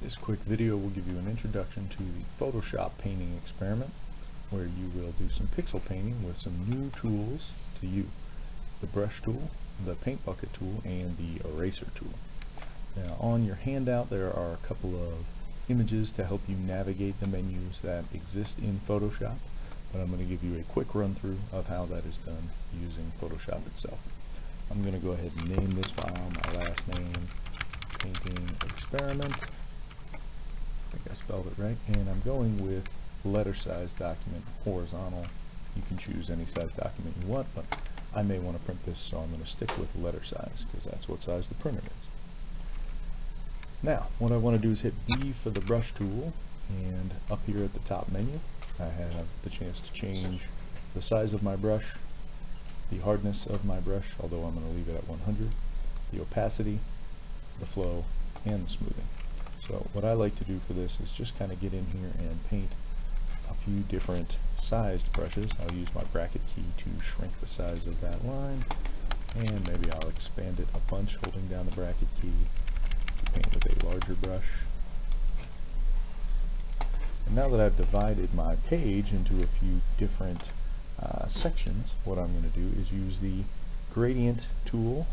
This quick video will give you an introduction to the Photoshop painting experiment, where you will do some pixel painting with some new tools to you: the brush tool, the paint bucket tool, and the eraser tool. Now, on your handout there are a couple of images to help you navigate the menus that exist in Photoshop, but I'm going to give you a quick run through of how that is done using Photoshop itself. I'm going to go ahead and name this file my last name, painting experiment. I think I spelled it right, and I'm going with letter size document, horizontal. You can choose any size document you want, but I may want to print this, so I'm going to stick with letter size because that's what size the printer is. Now, what I want to do is hit B for the brush tool, and up here at the top menu I have the chance to change the size of my brush, the hardness of my brush, although I'm going to leave it at 100, the opacity, the flow, and the smoothing. So what I like to do for this is just kind of get in here and paint a few different sized brushes. I'll use my bracket key to shrink the size of that line, and maybe I'll expand it a bunch holding down the bracket key to paint with a larger brush. And now that I've divided my page into a few different sections, what I'm going to do is use the gradient tool.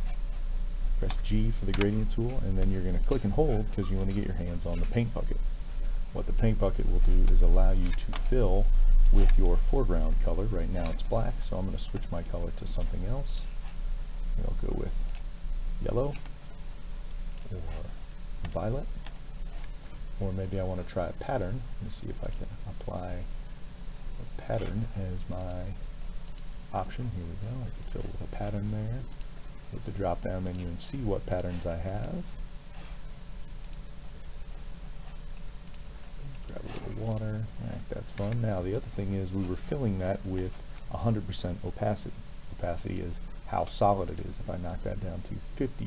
Press G for the gradient tool, and then you're going to click and hold because you want to get your hands on the paint bucket. What the paint bucket will do is allow you to fill with your foreground color. Right now it's black, so I'm going to switch my color to something else. I'll go with yellow or violet, or maybe I want to try a pattern. Let me see if I can apply a pattern as my option. Here we go. I can fill with a pattern there. Hit the drop down menu and see what patterns I have. Grab a little water. Alright, that's fun. Now the other thing is we were filling that with 100% opacity. Opacity is how solid it is. If I knock that down to 50%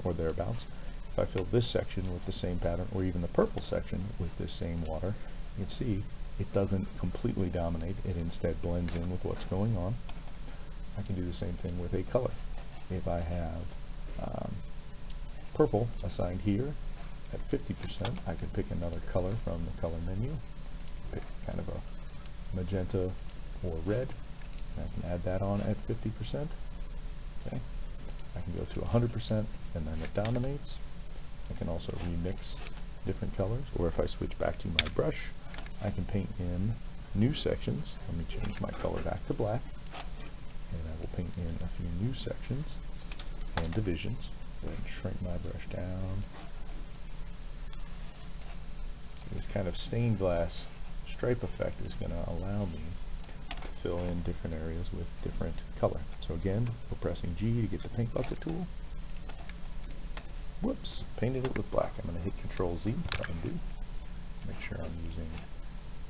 or thereabouts, if I fill this section with the same pattern, or even the purple section with this same water, you can see it doesn't completely dominate. It instead blends in with what's going on. I can do the same thing with a color. If I have purple assigned here at 50%, I can pick another color from the color menu, pick kind of a magenta or red, and I can add that on at 50%. Okay, I can go to 100% and then it dominates. I can also remix different colors, or if I switch back to my brush, I can paint in new sections. Let me change my color back to black, and I will paint in a few new sections and divisions. Go ahead and shrink my brush down. This kind of stained glass stripe effect is going to allow me to fill in different areas with different color. So again, we're pressing G to get the paint bucket tool. Whoops, painted it with black. I'm going to hit Control Z to undo. Make sure I'm using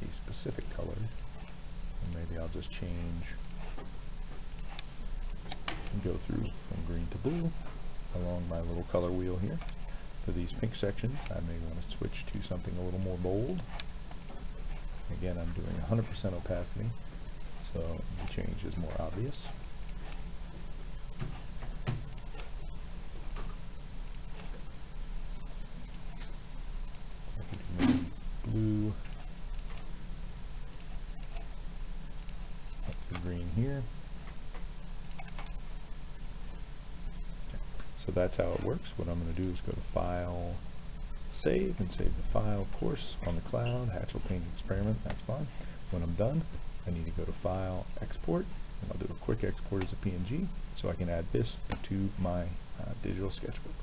a specific color, and maybe I'll just change and go through from green to blue along my little color wheel here. For these pink sections, I may want to switch to something a little more bold. Again, I'm doing 100% opacity, so the change is more obvious. So I can do blue up to green here. So that's how it works. What I'm going to do is go to File, Save, and save the file, of course, on the cloud, Hatchl Painting Experiment. That's fine. When I'm done, I need to go to File, Export, and I'll do a quick export as a PNG so I can add this to my digital sketchbook.